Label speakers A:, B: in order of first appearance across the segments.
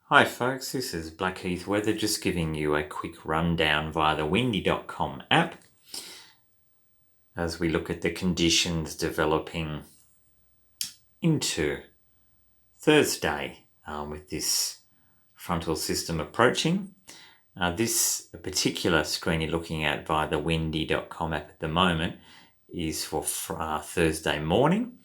A: Hi folks, this is Blackheath Weather, just giving you a quick rundown via the windy.com app as we look at the conditions developing into Thursday with this frontal system approaching. This particular screen you're looking at via the windy.com app at the moment is for Thursday morning,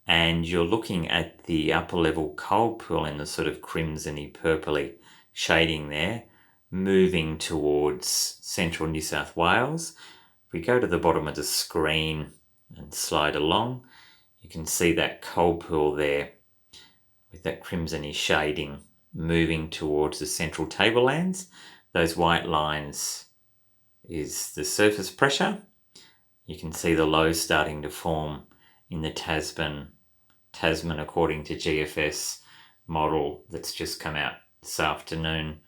A: and you're looking at the upper level cold pool in the sort of crimsony purpley shading there, moving towards central New South Wales. If we go to the bottom of the screen and slide along, you can see that cold pool there with that crimsony shading moving towards the central tablelands. Those white lines is the surface pressure. You can see the low starting to form in the Tasman according to GFS model that's just come out this afternoon.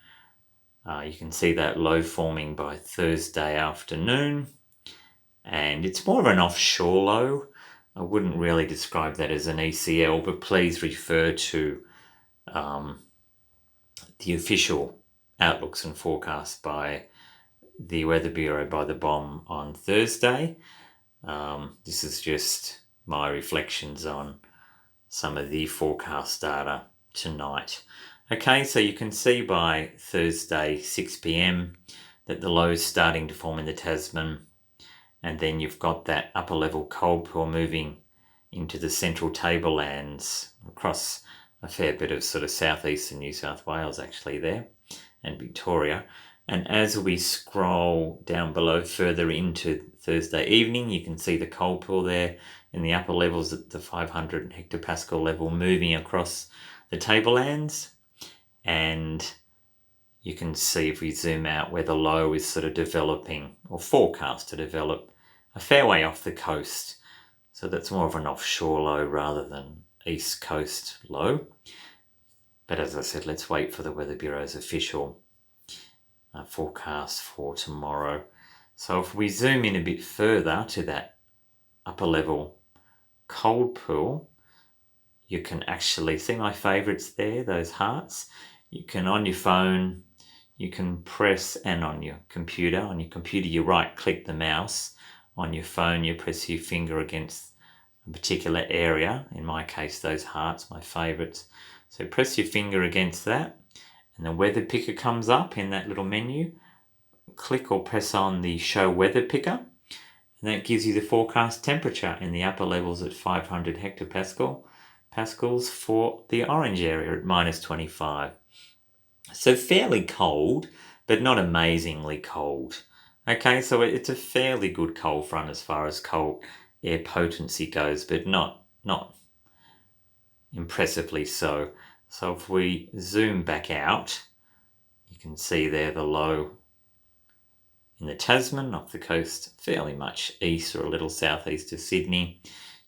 A: You can see that low forming by Thursday afternoon, and it's more of an offshore low. I wouldn't really describe that as an ECL, but please refer to the official outlooks and forecasts by the Weather Bureau by the BOM on Thursday. This is just my reflections on some of the forecast data tonight. Okay, so you can see by Thursday 6 p.m. that the low is starting to form in the Tasman, and then you've got that upper level cold pool moving into the central tablelands across a fair bit of sort of southeastern New South Wales actually there, and Victoria. And as we scroll down below further into Thursday evening, you can see the cold pool there in the upper levels at the 500 hectopascal level moving across the tablelands. And you can see if we zoom out where the low is sort of developing or forecast to develop a fair way off the coast. So that's more of an offshore low rather than east coast low. But as I said, let's wait for the Weather Bureau's official forecast for tomorrow. So if we zoom in a bit further to that upper level cold pool, you can actually see my favorites there, those hearts. You can, on your phone, you can press, and on your computer you right click the mouse. On your phone you press your finger against a particular area, in my case those hearts, my favorites. So press your finger against that and the weather picker comes up in that little menu. Click or press on the show weather picker, and that gives you the forecast temperature in the upper levels at 500 hectopascals for the orange area at -25. So fairly cold, but not amazingly cold. Okay, so it's a fairly good cold front as far as cold air potency goes, but not impressively so. So if we zoom back out, you can see there the low in the Tasman off the coast, fairly much east or a little southeast of Sydney.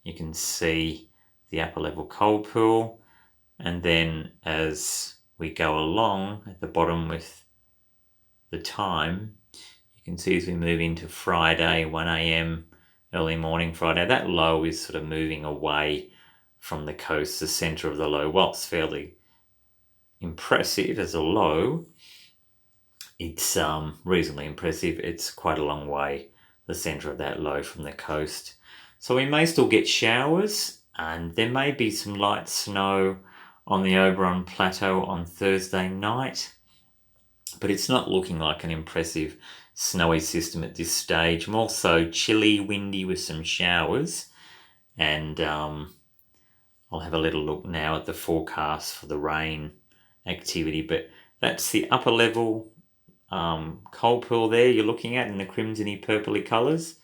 A: You can see the upper level cold pool, and then as we go along at the bottom with the time, you can see as we move into Friday 1 a.m. early morning Friday, that low is sort of moving away from the coast. The centre of the low, whilst fairly impressive as a low, it's reasonably impressive. It's quite a long way, the centre of that low, from the coast. So we may still get showers, and there may be some light snow on the Oberon Plateau on Thursday night, but it's not looking like an impressive snowy system at this stage. More so chilly, windy with some showers. And I'll have a little look now at the forecast for the rain activity, but that's the upper level cold pool there you're looking at in the crimsony purpley colours,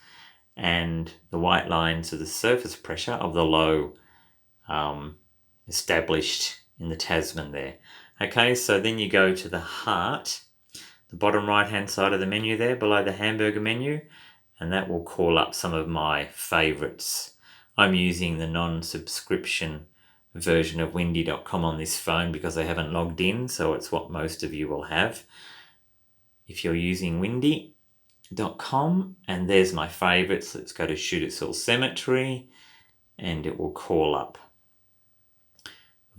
A: and the white lines are the surface pressure of the low established in the Tasman there. Okay, so then you go to the heart, the bottom right hand side of the menu there below the hamburger menu, and that will call up some of my favourites. I'm using the non-subscription version of windy.com on this phone because I haven't logged in, so it's what most of you will have if you're using windy.com. And there's my favourites. Let's go to Shoot It All Cemetery, and it will call up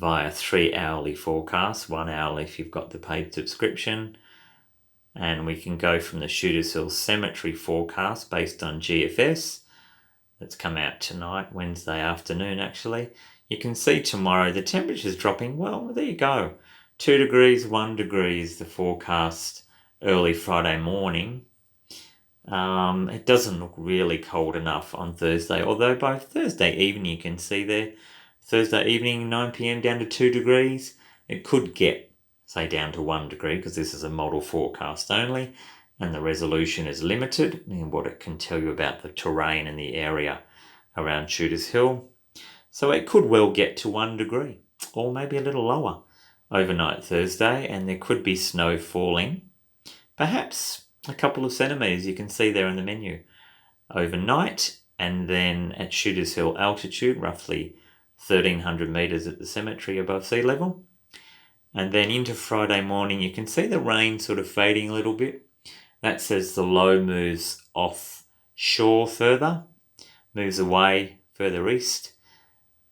A: via 3 hourly forecasts, 1 hourly if you've got the paid subscription. And we can go from the Shooters Hill Cemetery forecast based on GFS. That's come out tonight, Wednesday afternoon actually. You can see tomorrow the temperature's dropping. Well, there you go. 2 degrees, 1 degree is the forecast early Friday morning. It doesn't look really cold enough on Thursday, although by Thursday evening you can see there, Thursday evening 9 p.m. down to 2 degrees. It could get, say, down to 1 degree because this is a model forecast only and the resolution is limited in what it can tell you about the terrain and the area around Shooters Hill. So it could well get to 1 degree or maybe a little lower overnight Thursday, and there could be snow falling, perhaps a couple of centimetres you can see there in the menu overnight, and then at Shooters Hill altitude, roughly 1,300 metres at the cemetery above sea level. And then into Friday morning, you can see the rain sort of fading a little bit. That's as the low moves offshore further, moves away further east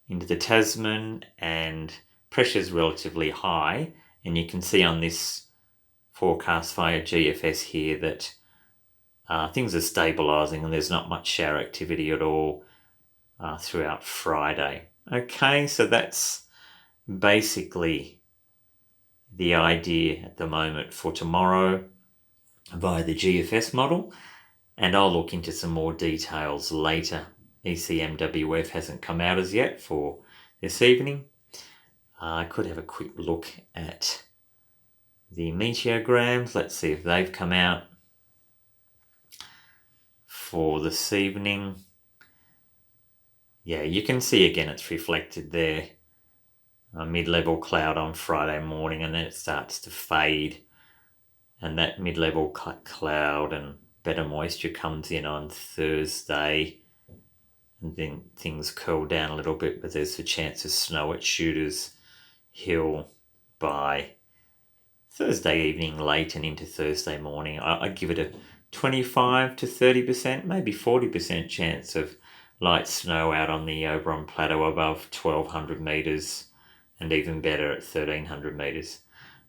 A: into the Tasman, and pressure's relatively high. And you can see on this forecast via GFS here that things are stabilising and there's not much shower activity at all throughout Friday. Okay, so that's basically the idea at the moment for tomorrow via the GFS model, and I'll look into some more details later. ECMWF hasn't come out as yet for this evening. I could have a quick look at the meteograms. Let's see if they've come out for this evening. Yeah, you can see again it's reflected there. A mid-level cloud on Friday morning, and then it starts to fade. And that mid-level cloud and better moisture comes in on Thursday. And then things cool down a little bit, but there's a chance of snow at Shooters Hill by Thursday evening late and into Thursday morning. I'd give it a 25 to 30%, maybe 40% chance of light snow out on the Oberon Plateau above 1,200 metres, and even better at 1,300 metres.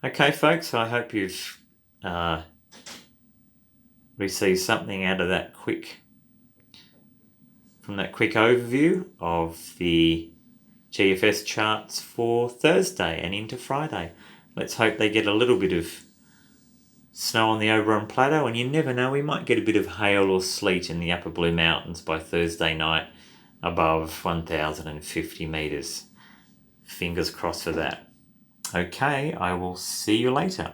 A: Okay, folks, I hope you've received something out of that quick overview of the GFS charts for Thursday and into Friday. Let's hope they get a little bit of snow on the Oberon Plateau, and you never know, we might get a bit of hail or sleet in the Upper Blue Mountains by Thursday night above 1,050 metres. Fingers crossed for that. Okay, I will see you later.